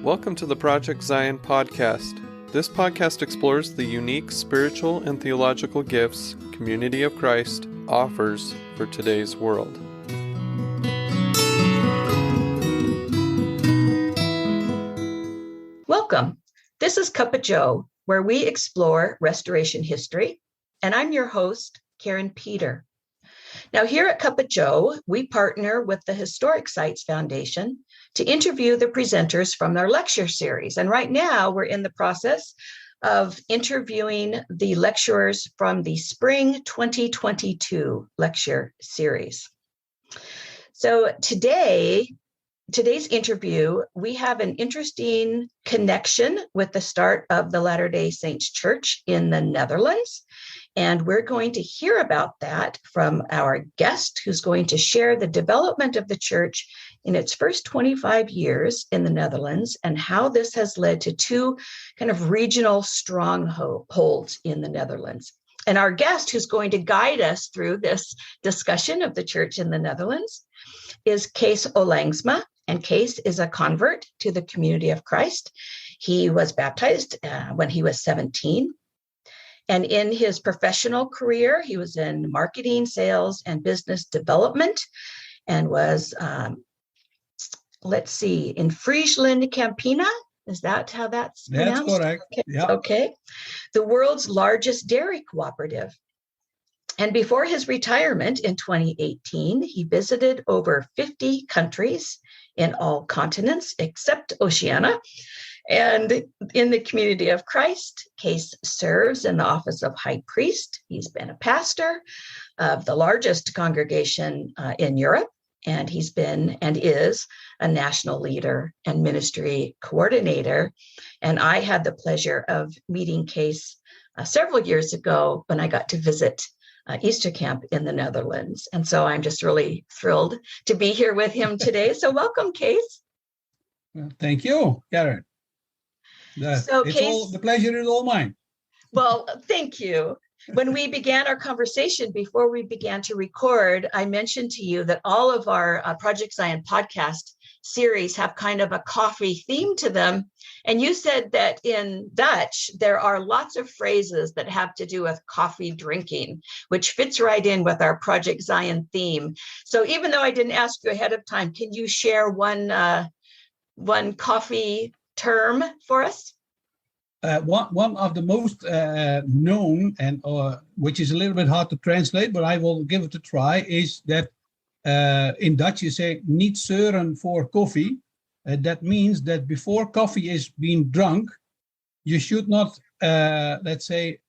Welcome to the Project Zion podcast. This podcast explores the unique spiritual and theological gifts Community of Christ offers for today's world. Welcome. This is Cuppa Joe, where we explore restoration history, and I'm your host, Karin Peter. Now, here at Cuppa Joe, we partner with the Historic Sites Foundation to interview the presenters from their lecture series. And right now, we're in the process of interviewing the lecturers from the Spring 2022 lecture series. So today's interview, we have an interesting connection with the start of the Latter-day Saints Church in the Netherlands. And we're going to hear about that from our guest, who's going to share the development of the church in its first 25 years in the Netherlands and how this has led to two kind of regional strongholds in the Netherlands. And our guest, who's going to guide us through this discussion of the church in the Netherlands, is Kees Olijnsma. And Kees is a convert to the Community of Christ. He was baptized when he was 17. And in his professional career, he was in marketing, sales, and business development, and was, in Friesland Campina. Is that how that's pronounced? That's correct. Okay. Yeah. Okay. The world's largest dairy cooperative. And before his retirement in 2018, he visited over 50 countries in all continents except Oceania. And in the Community of Christ, Kees serves in the office of high priest. He's been a pastor of the largest congregation in Europe, and he's been and is a national leader and ministry coordinator. And I had the pleasure of meeting Kees several years ago when I got to visit Easter camp in the Netherlands. And so I'm just really thrilled to be here with him today. So welcome, Kees. Well, thank you, Karin. The pleasure is all mine. Well, thank you. When we began our conversation, before we began to record, I mentioned to you that all of our Project Zion podcast series have kind of a coffee theme to them. And you said that in Dutch, there are lots of phrases that have to do with coffee drinking, which fits right in with our Project Zion theme. So even though I didn't ask you ahead of time, can you share one coffee term for us? One of the most known, and which is a little bit hard to translate, but I will give it a try, is that in Dutch you say niet zeuren voor koffie. That means that before coffee is being drunk, you should not,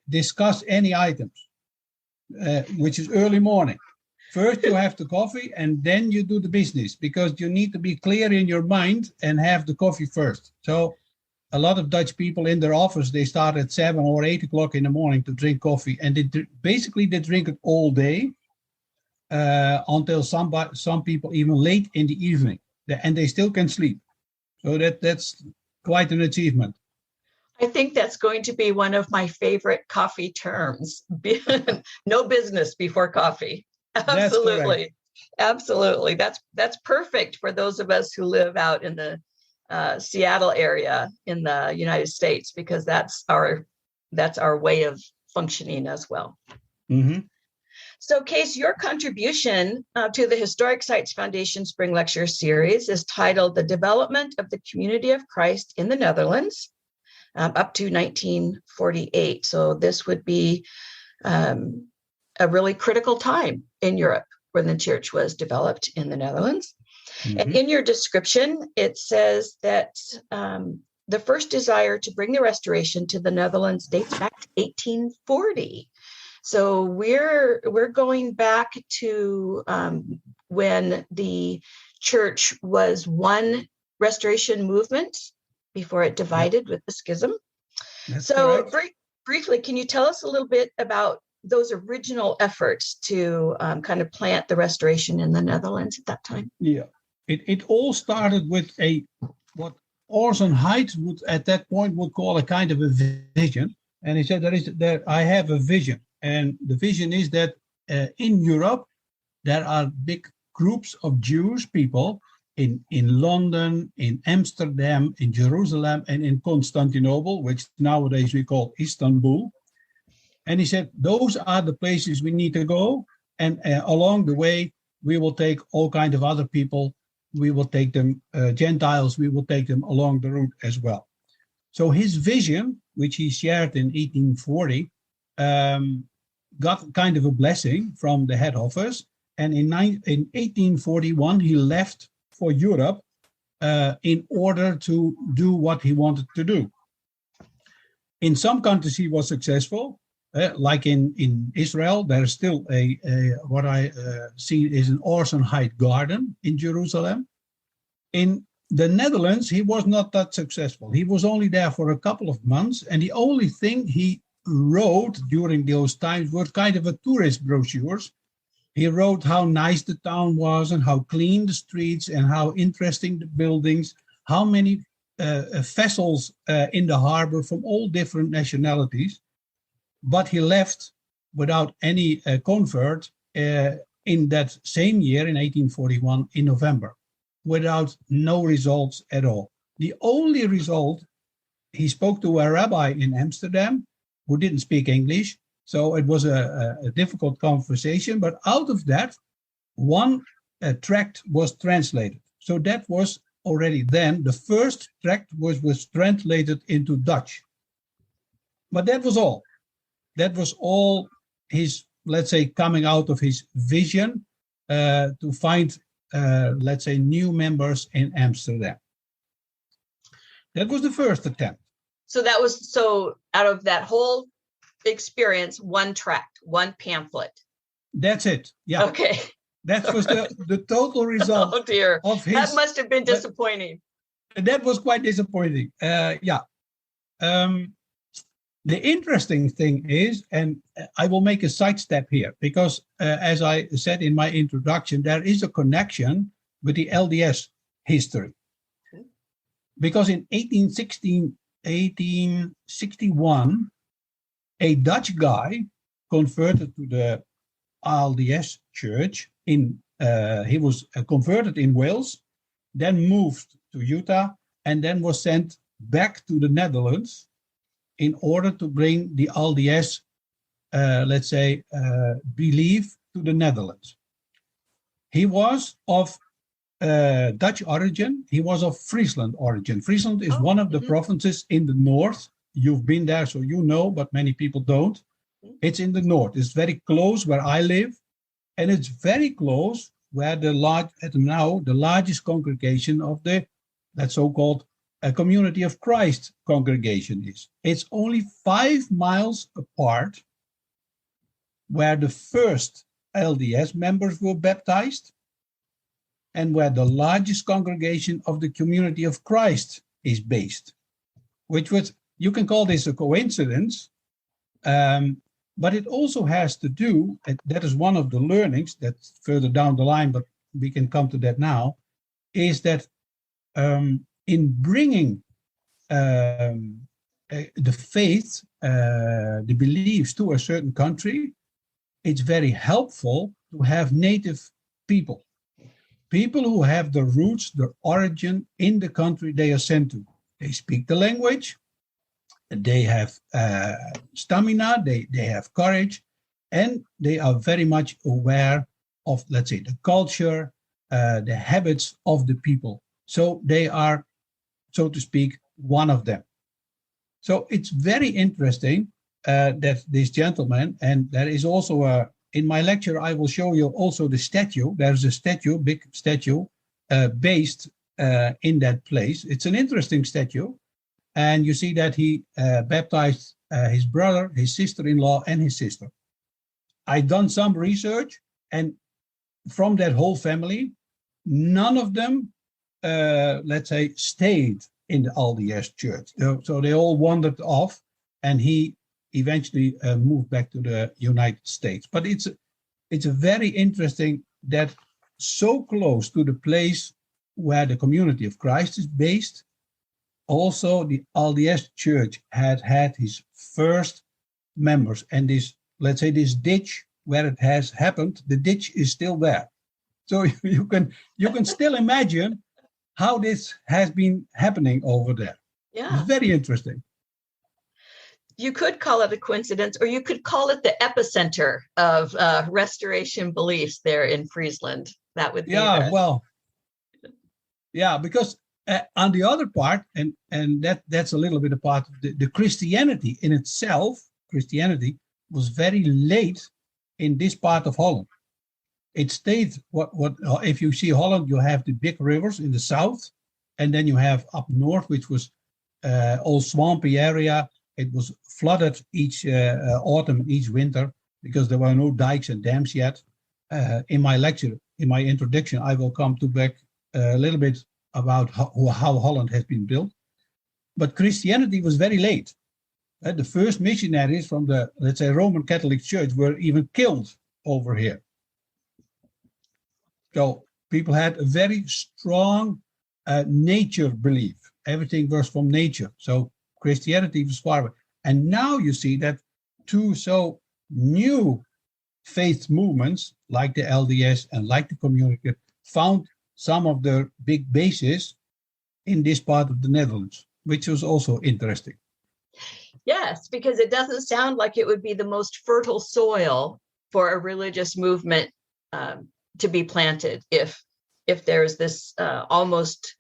discuss any items, which is early morning. First you have the coffee and then you do the business, because you need to be clear in your mind and have the coffee first. So a lot of Dutch people in their office, they start at 7 or 8 o'clock in the morning to drink coffee, and they drink it all day until some people even late in the evening, and they still can sleep. So that's quite an achievement. I think that's going to be one of my favorite coffee terms. No business before coffee. Absolutely. Absolutely. That's perfect for those of us who live out in the Seattle area in the United States, because that's our way of functioning as well. Mm-hmm. So, Kees, your contribution to the Historic Sites Foundation Spring Lecture Series is titled "The Development of the Community of Christ in the Netherlands," up to 1948. So this would be a really critical time in Europe when the church was developed in the Netherlands. Mm-hmm. And in your description, it says that the first desire to bring the restoration to the Netherlands dates back to 1840. So we're going back to when the church was one restoration movement before it divided with the schism. That's so briefly, can you tell us a little bit about those original efforts to kind of plant the restoration in the Netherlands at that time? Yeah, it all started with what Orson Hyde would at that point would call a kind of a vision. And he said, I have a vision. And the vision is that in Europe, there are big groups of Jewish people in London, in Amsterdam, in Jerusalem, and in Constantinople, which nowadays we call Istanbul. And he said, those are the places we need to go. And along the way, we will take all kinds of other people. We will take them, Gentiles, we will take them along the route as well. So his vision, which he shared in 1840, got kind of a blessing from the head office. And in 1841, he left for Europe in order to do what he wanted to do. In some countries, he was successful. Like in Israel, there is still what I see is an Orsonheid garden in Jerusalem. In the Netherlands, he was not that successful. He was only there for a couple of months, and the only thing he wrote during those times were kind of a tourist brochures. He wrote how nice the town was and how clean the streets and how interesting the buildings, how many vessels in the harbor from all different nationalities. But he left without any convert in that same year, in 1841, in November, without no results at all. The only result, he spoke to a rabbi in Amsterdam who didn't speak English, so it was a difficult conversation. But out of that, one tract was translated. So that was already then, the first tract was translated into Dutch. But that was all. That was all his, let's say, coming out of his vision to find, let's say, new members in Amsterdam. That was the first attempt. So out of that whole experience, one tract, one pamphlet. That's it. Yeah. Okay. That was the total result. Oh dear. Of his, that must have been disappointing. That was quite disappointing. Yeah. The interesting thing is, and I will make a sidestep here, because as I said in my introduction, there is a connection with the LDS history. Because in 1861, a Dutch guy converted to the LDS church. He was converted in Wales, then moved to Utah, and then was sent back to the Netherlands in order to bring the LDS, let's say, belief to the Netherlands. He was of Dutch origin. He was of Friesland origin. Friesland is one of the provinces in the north. You've been there, so you know, but many people don't. It's in the north. It's very close where I live, and it's very close where the largest congregation of the, that so-called Community of Christ congregation is. It's only 5 miles apart where the first LDS members were baptized and where the largest congregation of the Community of Christ is based, which was, you can call this a coincidence, but it also has to do, and that is one of the learnings that's further down the line, but we can come to that now, is that in bringing the faith, the beliefs to a certain country, it's very helpful to have native people who have the roots, the origin in the country they are sent to. They speak the language, they have stamina, they have courage, and they are very much aware of, let's say, the culture, the habits of the people. So they are, so to speak, one of them. So it's very interesting that this gentleman, and there is also in my lecture, I will show you also the statue. There's a statue, big statue, based in that place. It's an interesting statue. And you see that he baptized his brother, his sister-in-law, and his sister. I've done some research, and from that whole family, none of them, let's say, stayed in the LDS church. So they all wandered off, and he eventually moved back to the United States. But it's a very interesting that so close to the place where the Community of Christ is based, also the LDS church had his first members, and this, let's say, this ditch where it has happened, the ditch is still there. So you can still imagine how this has been happening over there. Yeah. It's very interesting. You could call it a coincidence, or you could call it the epicenter of restoration beliefs there in Friesland. That would be because on the other part, and that's a little bit a part of the Christianity in itself. Christianity was very late in this part of Holland. It stayed what if you see Holland, you have the big rivers in the south, and then you have up north, which was all swampy area. It was flooded each autumn and each winter because there were no dikes and dams yet. In my lecture, in my introduction, I will come back a little bit about how Holland has been built. But Christianity was very late. The first missionaries from the, let's say, Roman Catholic Church were even killed over here. So people had a very strong nature belief. Everything was from nature. So Christianity was far away. And now you see that two so new faith movements like the LDS and like the community found some of their big bases in this part of the Netherlands, which was also interesting. Yes, because it doesn't sound like it would be the most fertile soil for a religious movement to be planted if there's this almost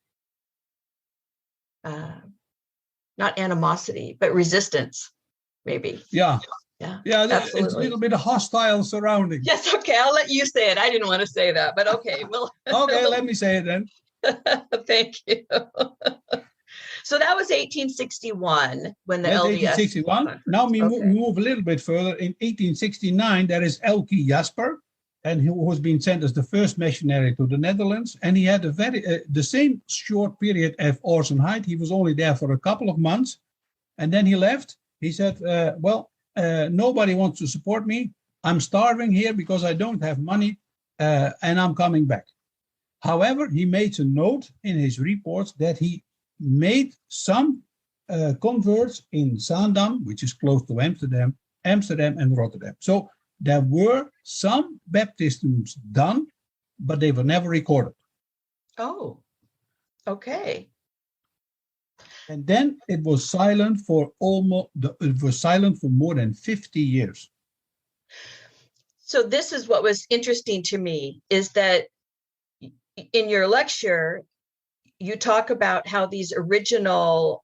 not animosity, but resistance, maybe. Yeah, absolutely. It's a little bit of hostile surroundings. Yes, okay, I'll let you say it. I didn't want to say that, but okay. Well, okay, let me say it then. Thank you. So that was 1861 when the LDS. 1861. Now we move a little bit further. In 1869, there is Elke Jasper, and who has been sent as the first missionary to the Netherlands. And he had a the same short period as Orson Hyde. He was only there for a couple of months, and then he left. He said, nobody wants to support me. I'm starving here because I don't have money, and I'm coming back. However, he made a note in his reports that he made some converts in Zaandam, which is close to Amsterdam and Rotterdam. So there were some baptisms done, but they were never recorded. Oh, okay. And then it was silent for more than 50 years. So this is what was interesting to me, is that in your lecture, you talk about how these original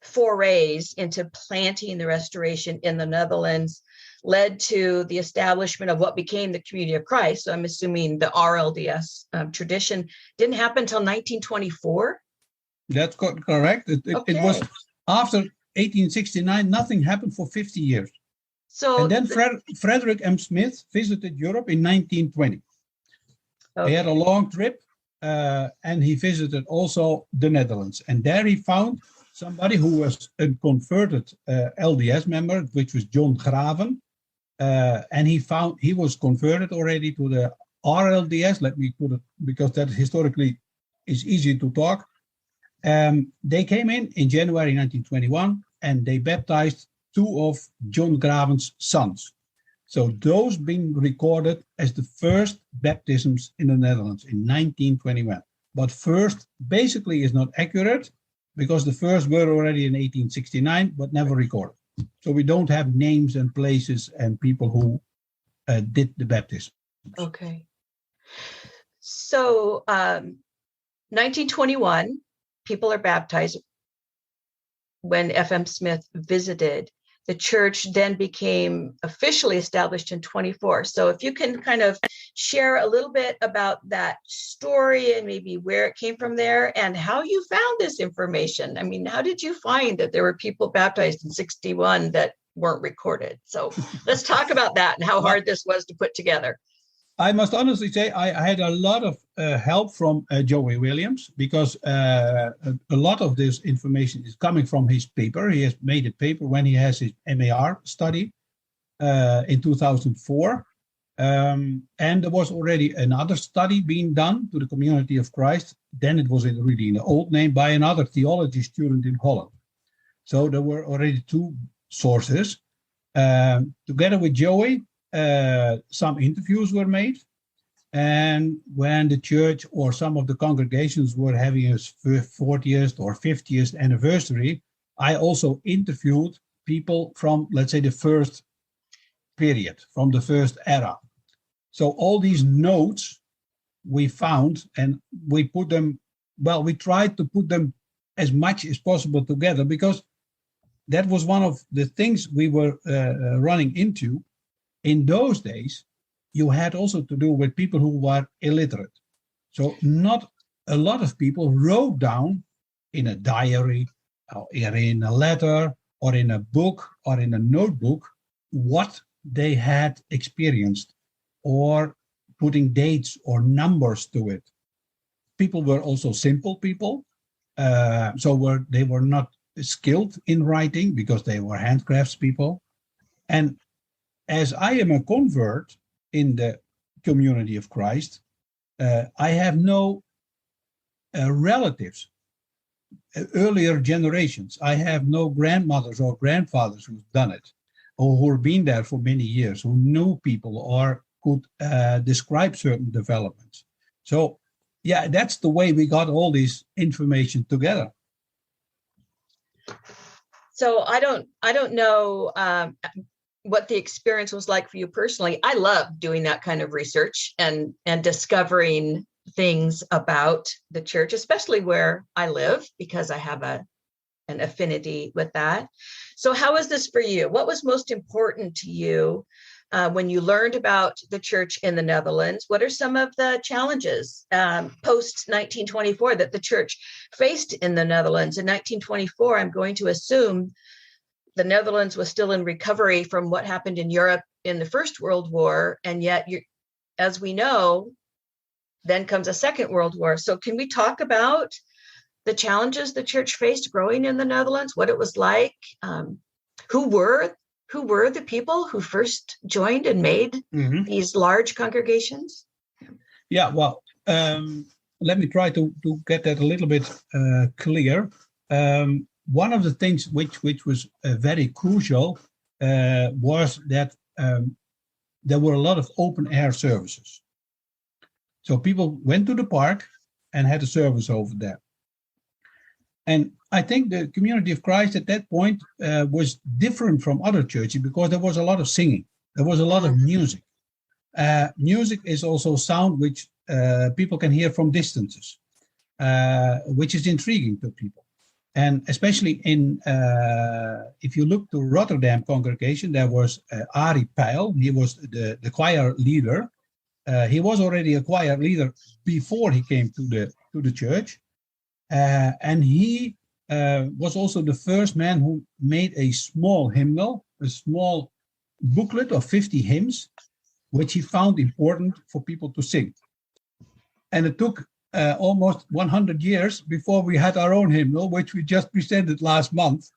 forays into planting the restoration in the Netherlands led to the establishment of what became the Community of Christ. So I'm assuming the RLDS tradition didn't happen until 1924. That's correct. It was after 1869, nothing happened for 50 years. So and then Frederick M. Smith visited Europe in 1920. Okay. He had a long trip and he visited also the Netherlands. And there he found somebody who was a converted LDS member, which was John Graven. And he was converted already to the RLDS. Let me put it, because that historically is easy to talk. They came in January 1921, and they baptized two of John Graven's sons. So those being recorded as the first baptisms in the Netherlands in 1921. But first basically is not accurate, because the first were already in 1869, but never recorded. So we don't have names and places and people who did the baptism. Okay. So 1921, people are baptized. When F.M. Smith visited, the church then became officially established in 24. So if you can kind of share a little bit about that story and maybe where it came from there and how you found this information. I mean, how did you find that there were people baptized in 61 that weren't recorded? So let's talk about that and how hard this was to put together. I must honestly say I had a lot of help from Joey Williams, because a lot of this information is coming from his paper. He has made a paper when he has his MAR study in 2004. And there was already another study being done to the Community of Christ. Then it was really in the old name by another theology student in Holland. So there were already two sources. Together with Joey, some interviews were made, And when the church or some of the congregations were having a 40th or 50th anniversary, I also interviewed people from, let's say, the first period, from the first era. So all these notes we found, and we put them, well, we tried to put them as much as possible together, because that was one of the things we were running into. In those days, you had also to do with people who were illiterate. So not a lot of people wrote down in a diary or in a letter or in a book or in a notebook what they had experienced, or putting dates or numbers to it. People were also simple people. They were not skilled in writing because they were handcrafts people. And as I am a convert in the community of Christ, I have no relatives, earlier generations. I have no grandmothers or grandfathers who've done it, or who've been there for many years, who knew people or could describe certain developments. So, yeah, that's the way we got all this information together. So I don't know what the experience was like for you personally. I love doing that kind of research and discovering things about the church, especially where I live, because I have an affinity with that. So how is this for you? What was most important to you when you learned about the church in the Netherlands? What are some of the challenges post-1924 that the church faced in the Netherlands? In 1924, I'm going to assume the Netherlands was still in recovery from what happened in Europe in the First World War. And yet, as we know, then comes a Second World War. So can we talk about the challenges the church faced growing in the Netherlands, what it was like? Who were the people who first joined and made these large congregations? Yeah, well, let me try to get that a little bit clear. One of the things which was very crucial was that there were a lot of open air services. So people went to the park and had a service over there. And I think the community of Christ at that point was different from other churches because there was a lot of singing. There was a lot of music. Music is also sound which people can hear from distances, which is intriguing to people. And especially if you look to Rotterdam congregation, there was Arie Peil. He was the choir leader. He was already a choir leader before he came to the church. And he was also the first man who made a small hymnal, a small booklet of 50 hymns, which he found important for people to sing. And it took almost 100 years before we had our own hymnal, which we just presented last month,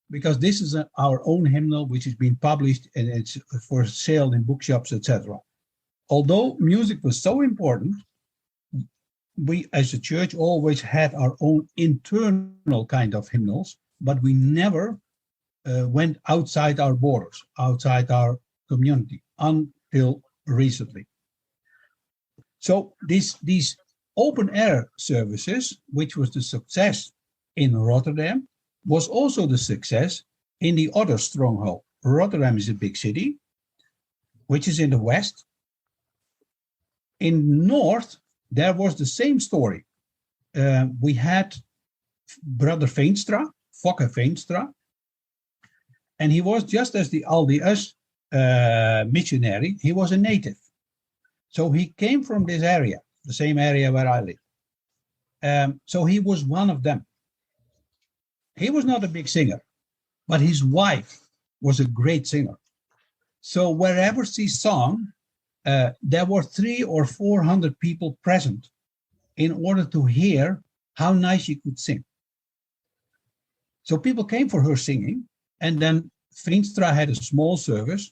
because this is our own hymnal, which is being published and it's for sale in bookshops, etc. Although music was so important, we as a church always had our own internal kind of hymnals, but we never went outside our borders, outside our community until recently. So these open air services, which was the success in Rotterdam, was also the success in the other stronghold. Rotterdam is a big city, which is in the west. In north, there was the same story. We had Brother Veenstra, Fokke Veenstra, and he was just as the LDS missionary, he was a native. So he came from this area, the same area where I live. So he was one of them. He was not a big singer, but his wife was a great singer. So wherever she sang, there were 300 or 400 people present in order to hear how nice she could sing. So people came for her singing, and then Veenstra had a small service.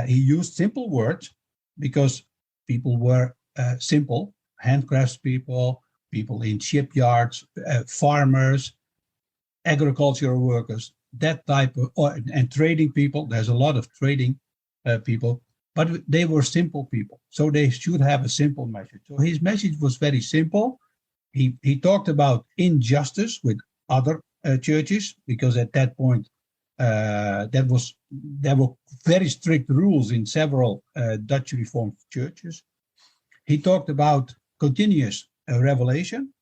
He used simple words because people were simple, handcrafts people, people in shipyards, farmers, agricultural workers, that type of, and trading people. There's a lot of trading people. but they were simple people, so they should have a simple message. So his message was very simple. He talked about injustice with other churches, because at that point there were very strict rules in several Dutch Reformed churches. He talked about continuous revelation,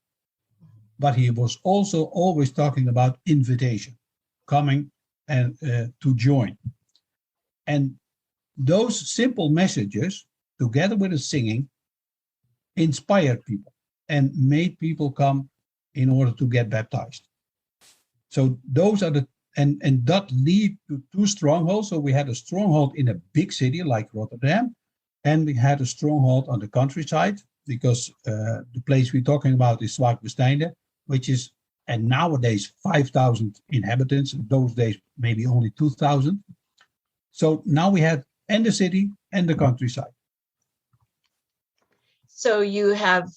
but he was also always talking about invitation, coming and to join. And those simple messages, together with the singing, inspired people and made people come in order to get baptized. So those are and that lead to two strongholds. So we had a stronghold in a big city like Rotterdam, and we had a stronghold on the countryside, because the place we're talking about is Zwaagwesteinde, which is, and nowadays, 5,000 inhabitants. In those days, maybe only 2,000. So now we had and the city and the countryside. So you have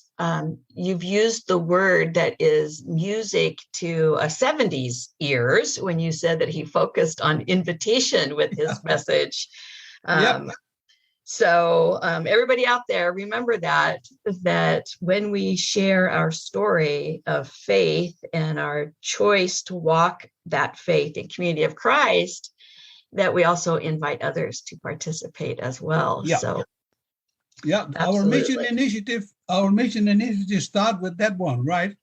you've used the word that is music to a 70s ears when you said that he focused on invitation with his message. So everybody out there, remember that when we share our story of faith and our choice to walk that faith in community of Christ, that we also invite others to participate as well. Yeah. So Our mission initiative start with that one, right?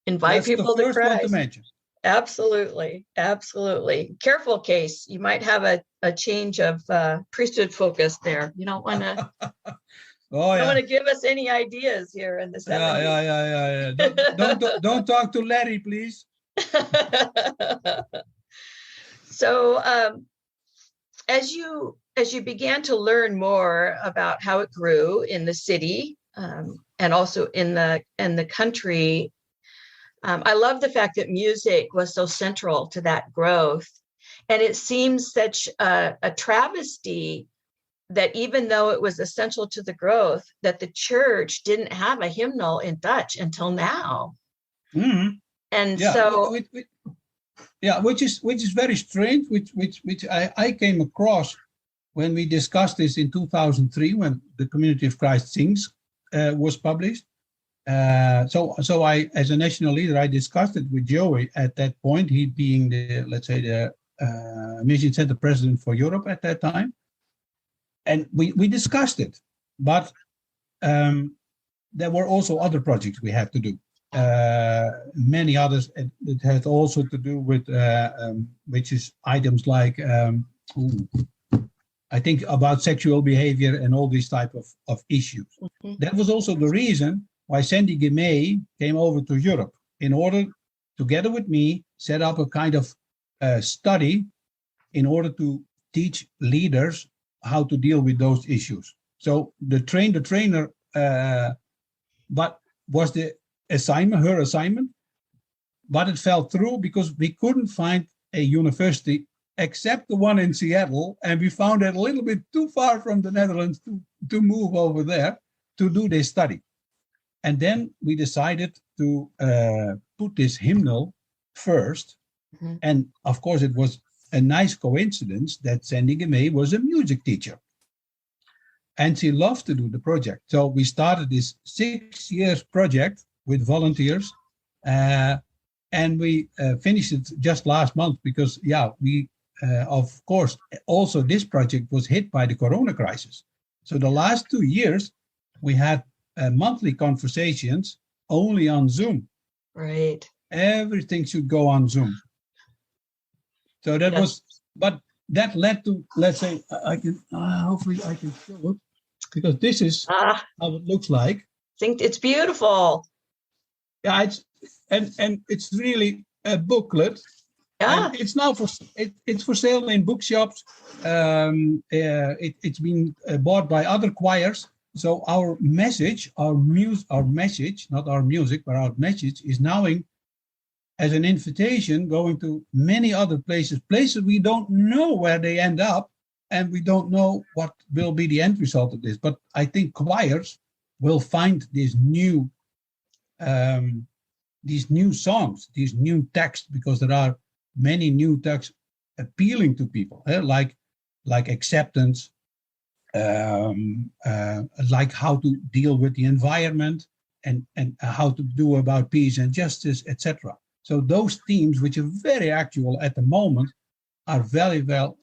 Invite That's people the to first Christ. one to mention. Absolutely. Careful, Kees. You might have a change of priesthood focus there. You don't want to. Don't want to give us any ideas here in the 70s. Yeah. Don't talk to Larry, please. So, as you began to learn more about how it grew in the city and also in the country, I love the fact that music was so central to that growth. And it seems such a travesty that even though it was essential to the growth, that the church didn't have a hymnal in Dutch until now. Mm-hmm. And which is very strange, which I came across when we discussed this in 2003, when the Community of Christ Sings was published. So I, as a national leader, I discussed it with Joey at that point, he being the Mission Center president for Europe at that time. And we discussed it, but there were also other projects we had to do. Many others. It had also to do with, which is items like, I think about sexual behavior and all these type of issues. Mm-hmm. That was also the reason why Sandy Gemay came over to Europe, in order, together with me, set up a kind of study in order to teach leaders how to deal with those issues. So the trainer, but was her assignment, but it fell through because we couldn't find a university except the one in Seattle, and we found it a little bit too far from the Netherlands to move over there to do this study. And then we decided to put this hymnal first. Mm-hmm. And of course, it was a nice coincidence that Sandy Gemay was a music teacher. And she loved to do the project. So we started this 6 years project with volunteers. And we finished it just last month because, we, of course, also this project was hit by the Corona crisis. So the last 2 years, we had monthly conversations only on Zoom. Right. Everything should go on Zoom. So that was, but that led to, let's say, I can, hopefully I can show it, because this is how it looks like. I think it's beautiful. Yeah, and it's really a booklet. Yeah. And it's now it's for sale in bookshops. It's been bought by other choirs. So our message, not our music, but our message is now as an invitation going to many other places we don't know where they end up, and we don't know what will be the end result of this. But I think choirs will find these new songs, these new texts, because there are many new texts appealing to people, like acceptance, like how to deal with the environment and how to do about peace and justice, etc. So those themes, which are very actual at the moment, are very well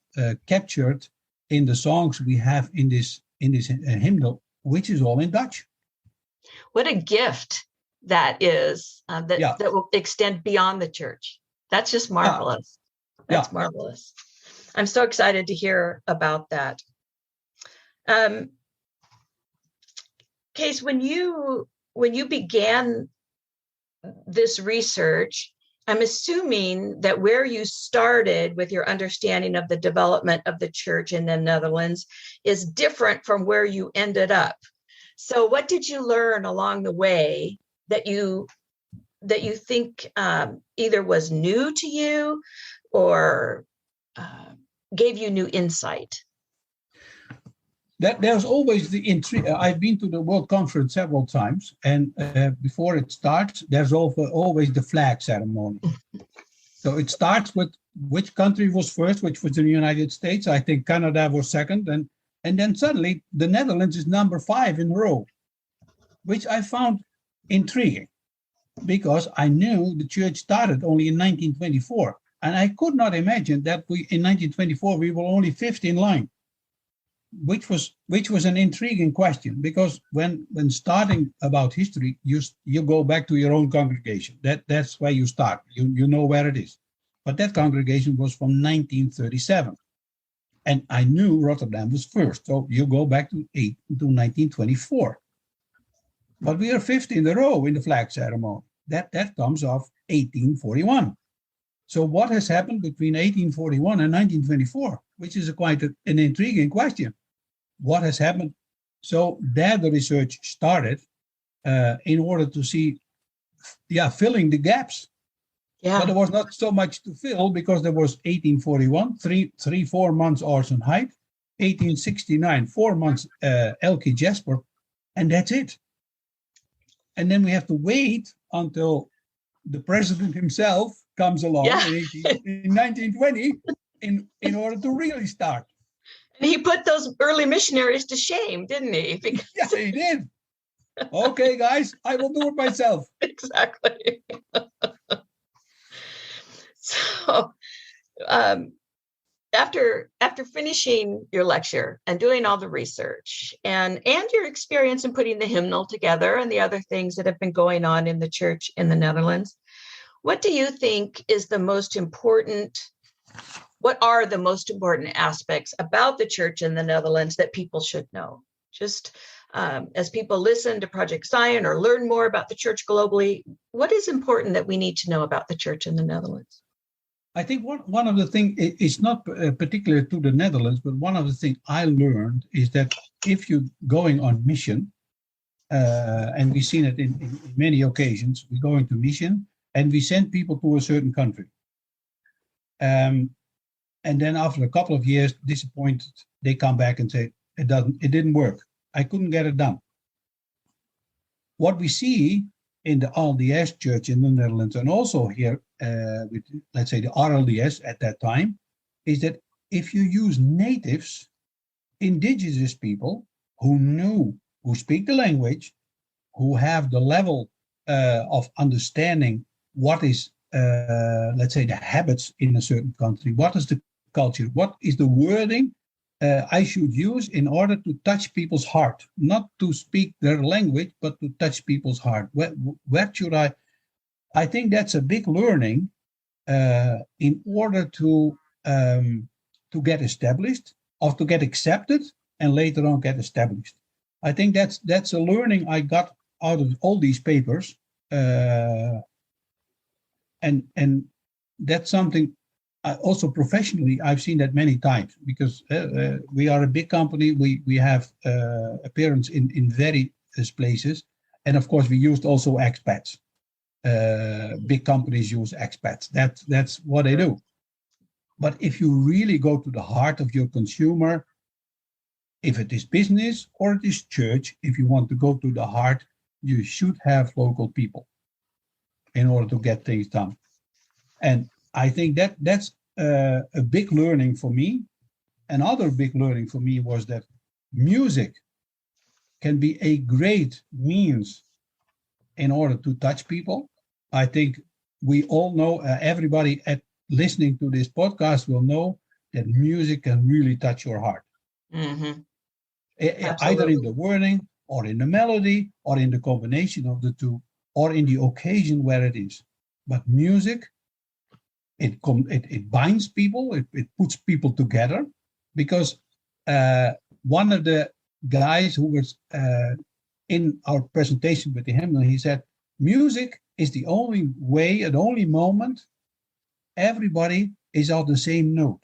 captured in the songs we have in this hymnal, which is all in Dutch. What a gift that is, that will extend beyond the church. That's just marvelous. That's marvelous. I'm so excited to hear about that. Kees, when you began this research, I'm assuming that where you started with your understanding of the development of the church in the Netherlands is different from where you ended up. So what did you learn along the way that you think either was new to you or gave you new insight? There's always the intrigue. I've been to the World Conference several times, and before it starts, there's always the flag ceremony. So it starts with which country was first, which was the United States. I think Canada was second, and then suddenly the Netherlands is number 5 in a row, which I found intriguing because I knew the church started only in 1924, and I could not imagine that in 1924 we were only 5th in line. Which was an intriguing question, because when starting about history, you go back to your own congregation. That's where you start. You know where it is. But that congregation was from 1937, and I knew Rotterdam was first. So you go back to 1924. But we are 5th in a row in the flag ceremony. That comes off 1841. So what has happened between 1841 and 1924, which is quite an intriguing question. What has happened? So there the research started in order to see, filling the gaps. Yeah. But there was not so much to fill because there was 1841, 4 months Orson Hyde, 1869, 4 months Elke Jasper, and that's it. And then we have to wait until the president himself comes along in 1920 in order to really start. And he put those early missionaries to shame, didn't he? Because... Yeah, he did. Okay, guys, I will do it myself. Exactly. So after finishing your lecture and doing all the research and your experience in putting the hymnal together and the other things that have been going on in the church in the Netherlands, what do you think is the most important? What are the most important aspects about the church in the Netherlands that people should know? Just as people listen to Project Zion or learn more about the church globally, what is important that we need to know about the church in the Netherlands? I think one of the things, it's not particular to the Netherlands, but one of the things I learned is that if you're going on mission, and we've seen it in many occasions, we go into mission and we send people to a certain country. And then after a couple of years, disappointed, they come back and say, it didn't work. I couldn't get it done. What we see in the LDS church in the Netherlands, and also here with, let's say, the RLDS at that time, is that if you use natives, indigenous people who speak the language, who have the level of understanding what is, let's say, the habits in a certain country, what is the culture, what is the wording I should use in order to touch people's heart, not to speak their language, but to touch people's heart. Where should I think that's a big learning in order to get established or to get accepted and later on get established. I think that's a learning I got out of all these papers. And that's something also professionally, I've seen that many times because we are a big company. We have appearance in various places. And of course, we used also expats. Big companies use expats. That's what they do. But if you really go to the heart of your consumer, if it is business or it is church, if you want to go to the heart, you should have local people in order to get things done. And I think that's a big learning for me. Another big learning for me was that music can be a great means in order to touch people. I think we all know, everybody listening to this podcast will know that music can really touch your heart. Mm-hmm. Either in the wording or in the melody or in the combination of the two or in the occasion where it is. But music, it binds people, it puts people together, because one of the guys who was in our presentation with the hymnal, he said, music is the only way, the only moment everybody is on the same note.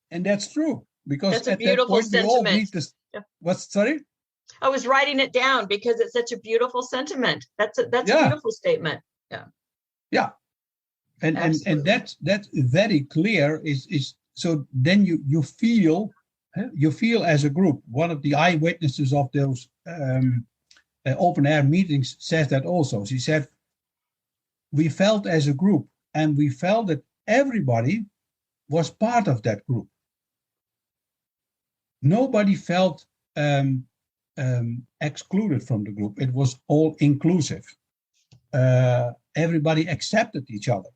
And that's true, because that's a at beautiful that point sentiment. we all need to. Yep. What's, sorry? I was writing it down because it's such a beautiful sentiment. That's a beautiful statement. Yeah. And that's very clear. Is so then you feel as a group. One of the eyewitnesses of those open air meetings says that also. She said, we felt as a group, and we felt that everybody was part of that group. Nobody felt excluded from the group. It was all inclusive. Everybody accepted each other.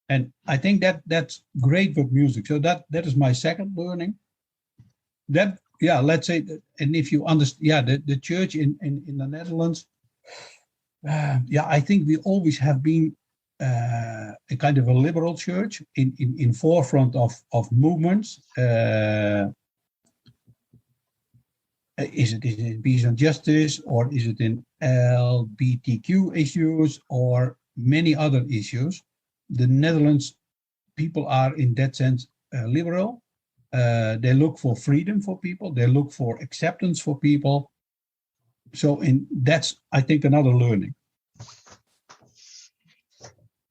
And I think that's great with music. So that is my second learning. That, let's say, and if you understand, the church in the Netherlands, I think we always have been a kind of a liberal church in forefront of movements. Is it in peace and justice, or is it in LGBTQ issues, or many other issues? The Netherlands people are, in that sense, liberal. They look for freedom for people. They look for acceptance for people. So that's, I think, another learning.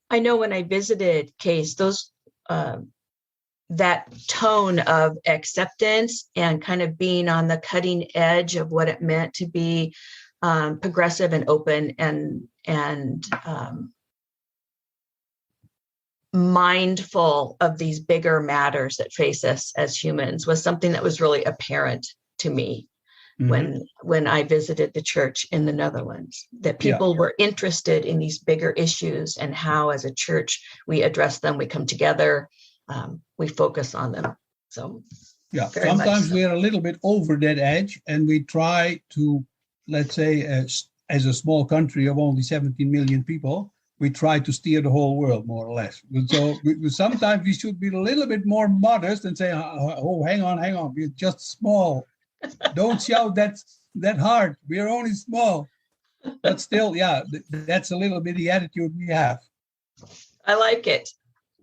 I know when I visited Kees, those that tone of acceptance and kind of being on the cutting edge of what it meant to be progressive and open and mindful of these bigger matters that face us as humans was something that was really apparent to me. Mm-hmm. when I visited the church in the Netherlands, that people were interested in these bigger issues and how, as a church, we address them, we come together, we focus on them. So sometimes we're a little bit over that edge, and we try to, let's say, as a small country of only 17 million people, we try to steer the whole world, more or less. So sometimes we should be a little bit more modest and say, oh, hang on, we're just small. Don't shout that hard. We are only small. But still, that's a little bit the attitude we have. I like it.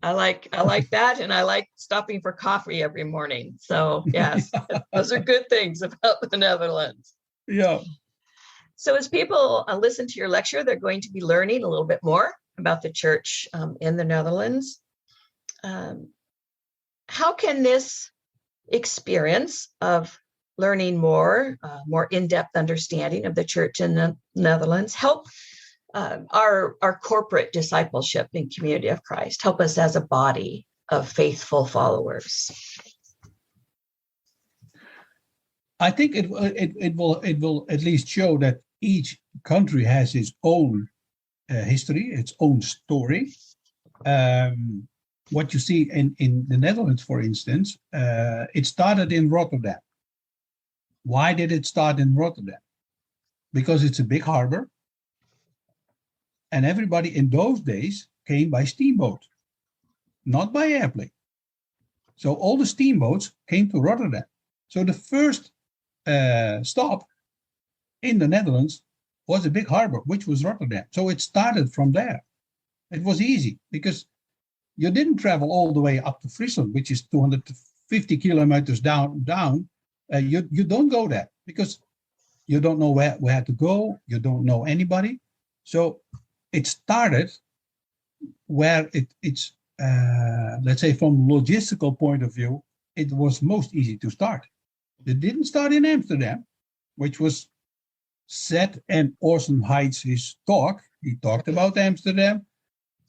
I like that, and I like stopping for coffee every morning. So yes, those are good things about the Netherlands. Yeah. So as people listen to your lecture, they're going to be learning a little bit more about the church in the Netherlands. How can this experience of learning more in-depth understanding of the church in the Netherlands help our corporate discipleship in Community of Christ, help us as a body of faithful followers? I think it will at least show that each country has its own history, its own story. What you see in the Netherlands, for instance, it started in Rotterdam. Why did it start in Rotterdam? Because it's a big harbor, and everybody in those days came by steamboat, not by airplane. So all the steamboats came to Rotterdam. So the first stop in the Netherlands was a big harbor, which was Rotterdam. So it started from there. It was easy because you didn't travel all the way up to Friesland, which is 250 kilometers down. You don't go there because you don't know where to go. You don't know anybody. So it started where it's let's say from logistical point of view, it was most easy to start. It didn't start in Amsterdam, which was set, and Orson Hyde's his talk. He talked about Amsterdam,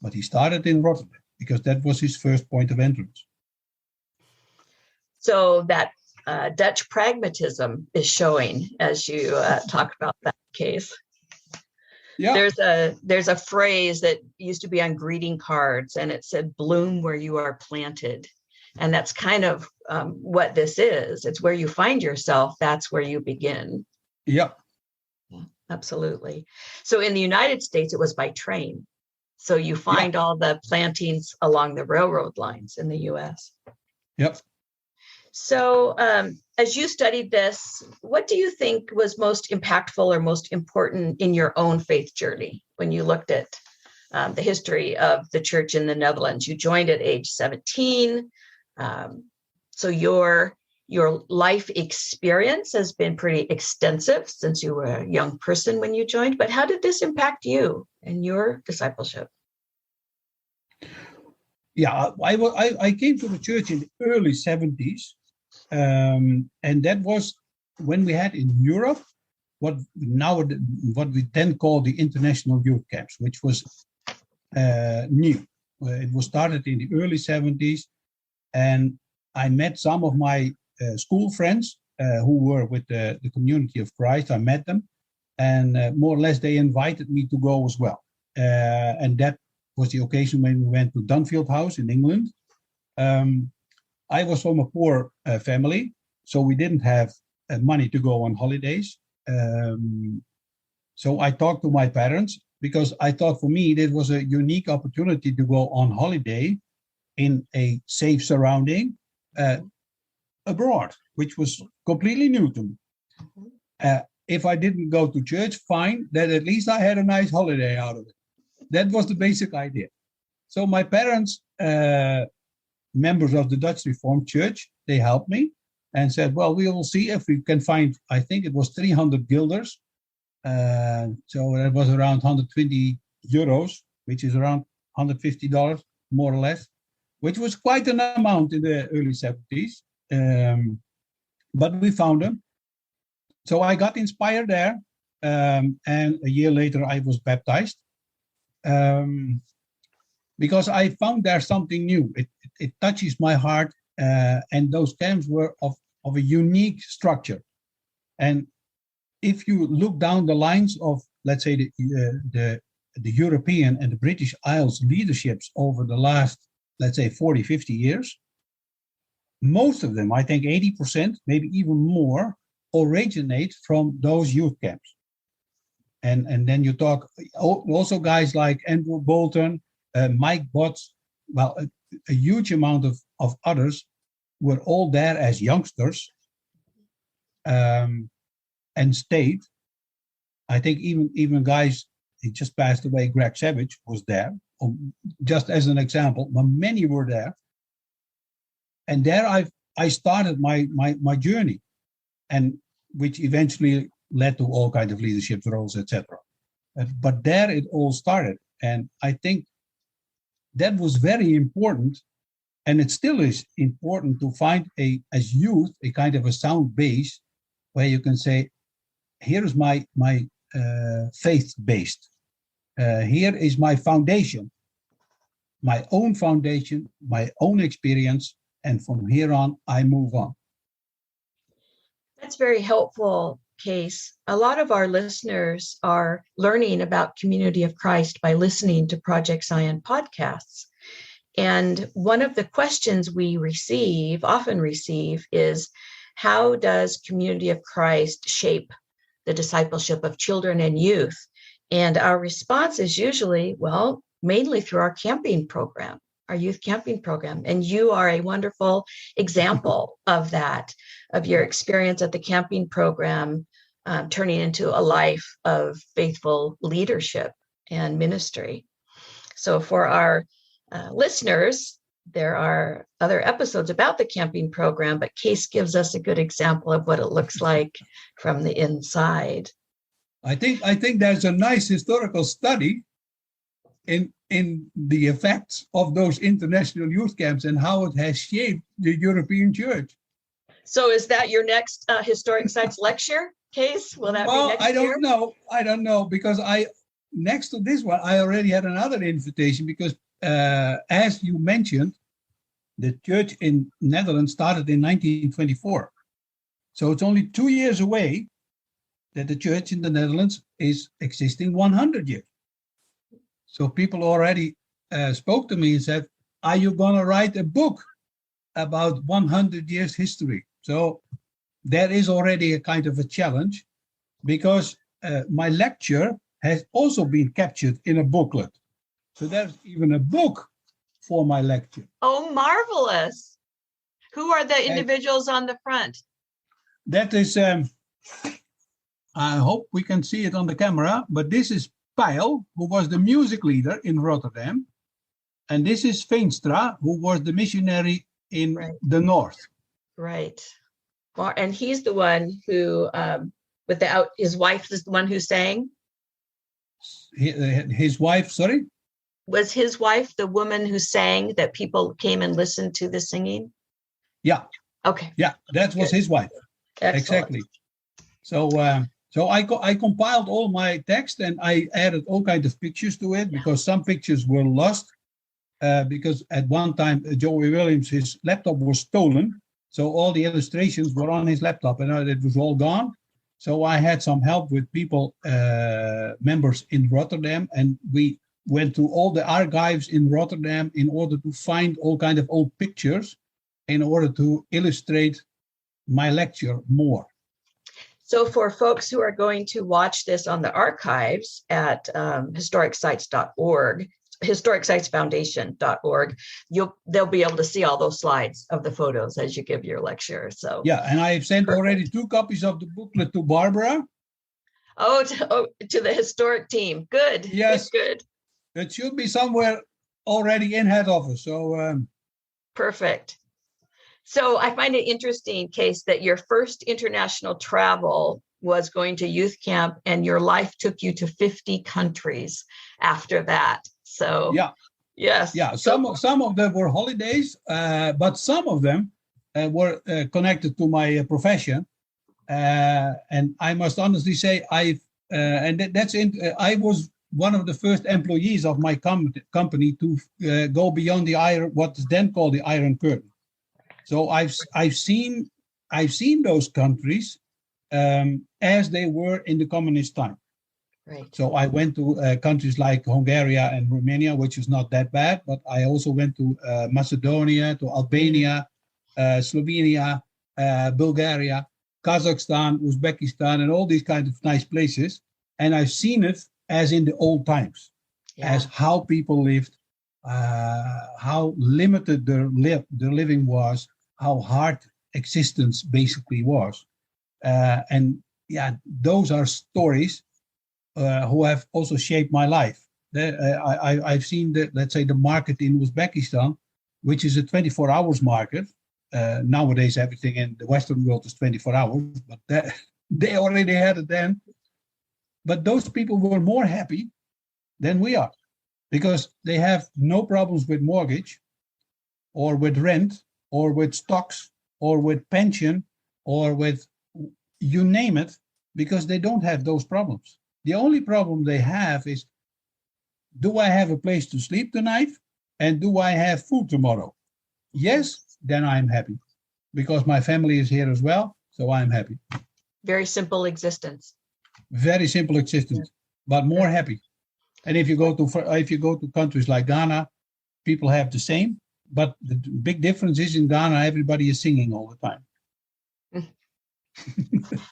but he started in Rotterdam because that was his first point of entrance. So that Dutch pragmatism is showing as you talk about that case. Yeah. There's a phrase that used to be on greeting cards, and it said, "Bloom where you are planted." And that's kind of what this is. It's where you find yourself. That's where you begin. Yeah. Absolutely. So in the United States, it was by train. So you find all the plantings along the railroad lines in the U.S. Yep. So as you studied this, what do you think was most impactful or most important in your own faith journey when you looked at the history of the church in the Netherlands? You joined at age 17. So your life experience has been pretty extensive since you were a young person when you joined. But how did this impact you and your discipleship? Yeah, I came to the church in the early 70s. And that was when we had in Europe what we then call the international youth camps, which was new. It was started in the early 70s, and I met some of my school friends who were with the Community of Christ. I met them, and more or less they invited me to go as well. And that was the occasion when we went to Dunfield House in England. I was from a poor family, so we didn't have money to go on holidays. So I talked to my parents because I thought for me it was a unique opportunity to go on holiday in a safe surrounding abroad, which was completely new to me. If I didn't go to church, fine, then at least I had a nice holiday out of it. That was the basic idea. So my parents, members of the Dutch Reformed Church, they helped me and said, well, we will see if we can find, I think it was 300 guilders. So that was around 120 euros, which is around $150, more or less, which was quite an amount in the early 70s. But we found them. So I got inspired there. And a year later, I was baptized. Because I found there something new. It touches my heart, and those camps were of a unique structure. And if you look down the lines of, let's say, the European and the British Isles leaderships over the last, let's say, 40, 50 years, most of them, I think 80%, maybe even more, originate from those youth camps. And then you talk also guys like Andrew Bolton, Mike Botts, well, a huge amount of others were all there as youngsters and stayed. I think even guys, he just passed away, Greg Savage was there, just as an example, but many were there. And there I started my journey, and which eventually led to all kinds of leadership roles, etc. But there it all started. And I think that was very important, and it still is important to find as youth a kind of a sound base where you can say, here is my faith-based. Here is my foundation, my own experience, and from here on, I move on. That's very helpful, Kees. A lot of our listeners are learning about Community of Christ by listening to Project Zion podcasts. And one of the questions we often receive, is how does Community of Christ shape the discipleship of children and youth? And our response is usually, well, mainly through our camping program, our youth camping program. And you are a wonderful example of that, of your experience at the camping program, turning into a life of faithful leadership and ministry. So for our listeners, there are other episodes about the camping program, but Kees gives us a good example of what it looks like from the inside. I think there's a nice historical study in the effects of those international youth camps and how it has shaped the European church. So is that your next Historic Sites lecture, Kees? Will that be next year? I don't know, because next to this one, I already had another invitation because as you mentioned, The church in Netherlands started in 1924. So it's only 2 years away that the church in the Netherlands is existing 100 years. So people already spoke to me and said, are you going to write a book about 100 years history? So that is already a kind of a challenge, because my lecture has also been captured in a booklet. So there's even a book for my lecture. Oh, marvelous. Who are the individuals on the front? That is, I hope we can see it on the camera, but this is Pijl, who was the music leader in Rotterdam. And this is Veenstra, who was the missionary in the north. Right. Well, and he's the one who, his wife is the one who sang? His wife, sorry? Was his wife the woman who sang that people came and listened to the singing? Yeah. Okay. Yeah, that was his wife. Excellent. Exactly. So I compiled all my text and I added all kinds of pictures to it, because some pictures were lost. Because at one time, Joey Williams, his laptop was stolen. So all the illustrations were on his laptop and it was all gone. So I had some help with people, members in Rotterdam, and we went to all the archives in Rotterdam in order to find all kinds of old pictures in order to illustrate my lecture more. So for folks who are going to watch this on the archives at historicsitesfoundation.org, they'll be able to see all those slides of the photos as you give your lecture. So yeah, and I've sent already 2 copies of the booklet to Barbara. To the historic team. Good. Yes. Good. It should be somewhere already in head office. So perfect. So I find it interesting, Kees, that your first international travel was going to youth camp, and your life took you to 50 countries after that. So yeah, yes, yeah. Some of them were holidays, but some of them were connected to my profession. And I must honestly say, I was one of the first employees of my company to go beyond what is then called the Iron Curtain. So I've seen those countries as they were in the communist time. Right. So I went to countries like Hungary and Romania, which is not that bad, but I also went to Macedonia, to Albania, Slovenia, Bulgaria, Kazakhstan, Uzbekistan, and all these kinds of nice places. And I've seen it as in the old times, as how people lived, how limited their living was, how hard existence basically was. And yeah, those are stories who have also shaped my life. I've seen let's say the market in Uzbekistan, which is a 24 hours market. Nowadays, everything in the Western world is 24 hours, but they already had it then. But those people were more happy than we are, because they have no problems with mortgage or with rent or with stocks or with pension or with you name it, because they don't have those problems. The only problem they have is, do I have a place to sleep tonight? And do I have food tomorrow? Yes, then I'm happy, because my family is here as well. So I'm happy. Very simple existence. Very simple existence, but more happy. And if you go to countries like Ghana, people have the same. But the big difference is in Ghana, everybody is singing all the time.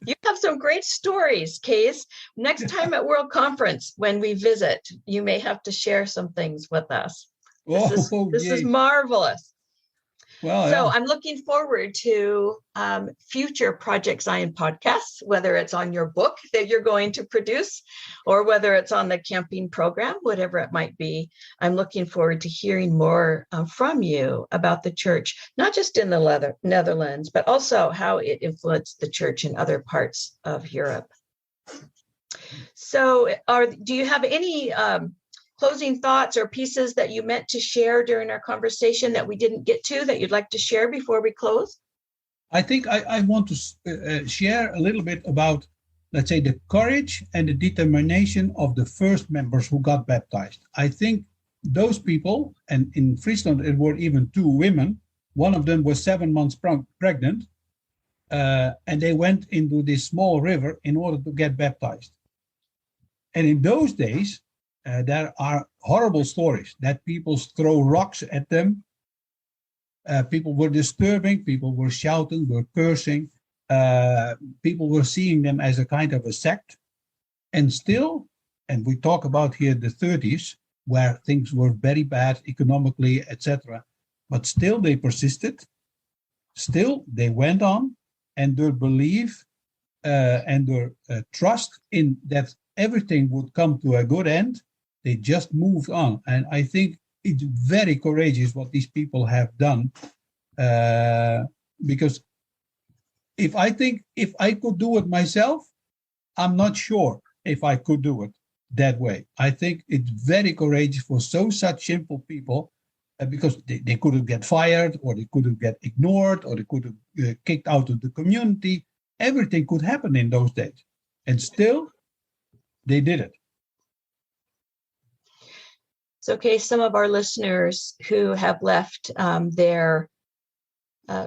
You have some great stories, Kees. Next time at World Conference, when we visit, you may have to share some things with us. This is marvelous. Well, so I'm looking forward to future Project Zion podcasts, whether it's on your book that you're going to produce or whether it's on the camping program, whatever it might be. I'm looking forward to hearing more from you about the church, not just in the Netherlands, but also how it influenced the church in other parts of Europe. So do you have any closing thoughts or pieces that you meant to share during our conversation that we didn't get to that you'd like to share before we close? I think I want to share a little bit about, let's say, the courage and the determination of the first members who got baptized. I think those people, and in Friesland it were even 2 women, One of them was 7 months pregnant, and they went into this small river in order to get baptized. And in those days, there are horrible stories that people throw rocks at them. People were disturbing, people were shouting, were cursing. People were seeing them as a kind of a sect. And still, and we talk about here the 30s, where things were very bad economically, etc. But still they persisted. Still they went on, and their belief and their trust in that everything would come to a good end, they just moved on. And I think it's very courageous what these people have done, because if I could do it myself, I'm not sure if I could do it that way. I think it's very courageous for such simple people, because they could have get fired, or they could have get ignored, or they could have kicked out of the community. Everything could happen in those days, and still they did it. So, okay, some of our listeners who have left their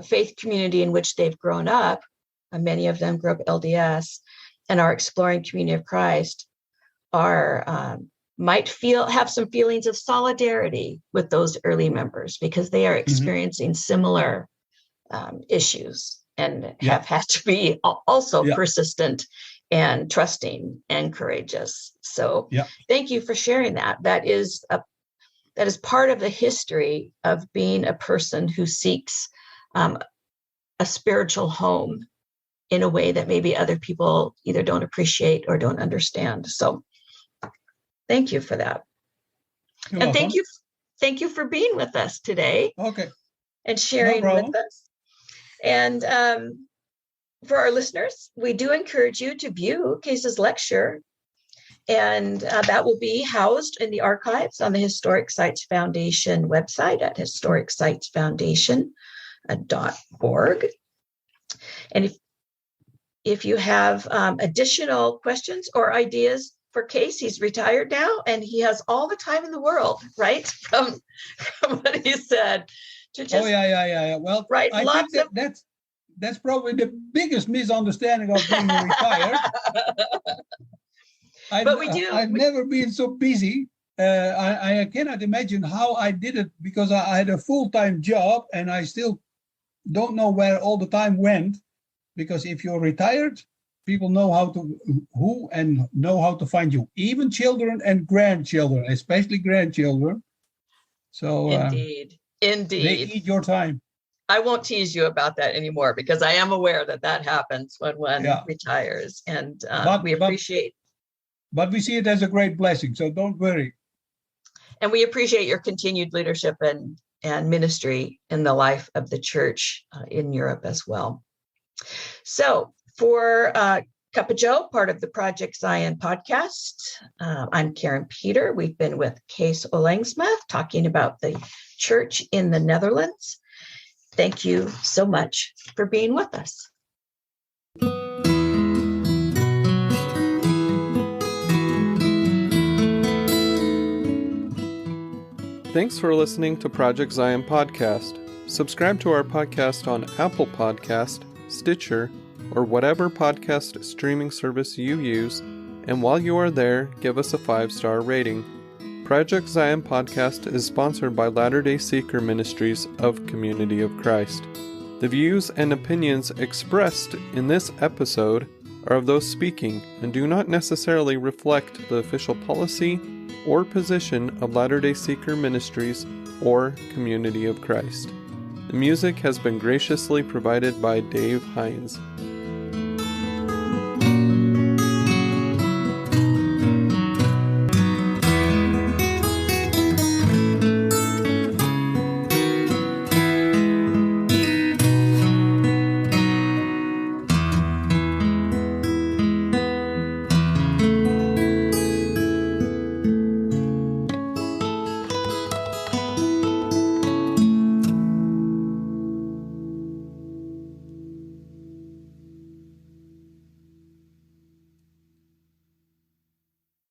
faith community in which they've grown up, many of them grew up LDS and are exploring Community of Christ, might have some feelings of solidarity with those early members, because they are experiencing similar issues and have had to be also persistent and trusting and courageous. So thank you for sharing that. That is part of the history of being a person who seeks a spiritual home in a way that maybe other people either don't appreciate or don't understand. So thank you for that. You're and welcome. Thank you for being with us today. Okay. And sharing with us. And for our listeners, we do encourage you to view Kees's lecture, and that will be housed in the archives on the Historic Sites Foundation website at historicsitesfoundation.org. And if you have additional questions or ideas for Kees, he's retired now, and he has all the time in the world, right? From what he said. To just Well, right, I think that's probably the biggest misunderstanding of being retired. I've never been so busy. I cannot imagine how I did it, because I had a full-time job, and I still don't know where all the time went. Because if you're retired, people know how to find you, even children and grandchildren, especially grandchildren. So Indeed. They eat your time. I won't tease you about that anymore, because I am aware that happens when one retires, and we appreciate. But we see it as a great blessing, so don't worry. And we appreciate your continued leadership and ministry in the life of the church in Europe as well. So for Cuppa Joe, part of the Project Zion podcast, I'm Karin Peter. We've been with Kees Olijnsma talking about the church in the Netherlands. Thank you so much for being with us. Thanks for listening to Project Zion Podcast. Subscribe to our podcast on Apple Podcast, Stitcher, or whatever podcast streaming service you use, and while you are there, give us a 5-star rating. Project Zion Podcast is sponsored by Latter-day Seeker Ministries of Community of Christ. The views and opinions expressed in this episode are of those speaking and do not necessarily reflect the official policy or position of Latter-day Seeker Ministries or Community of Christ. The music has been graciously provided by Dave Hines.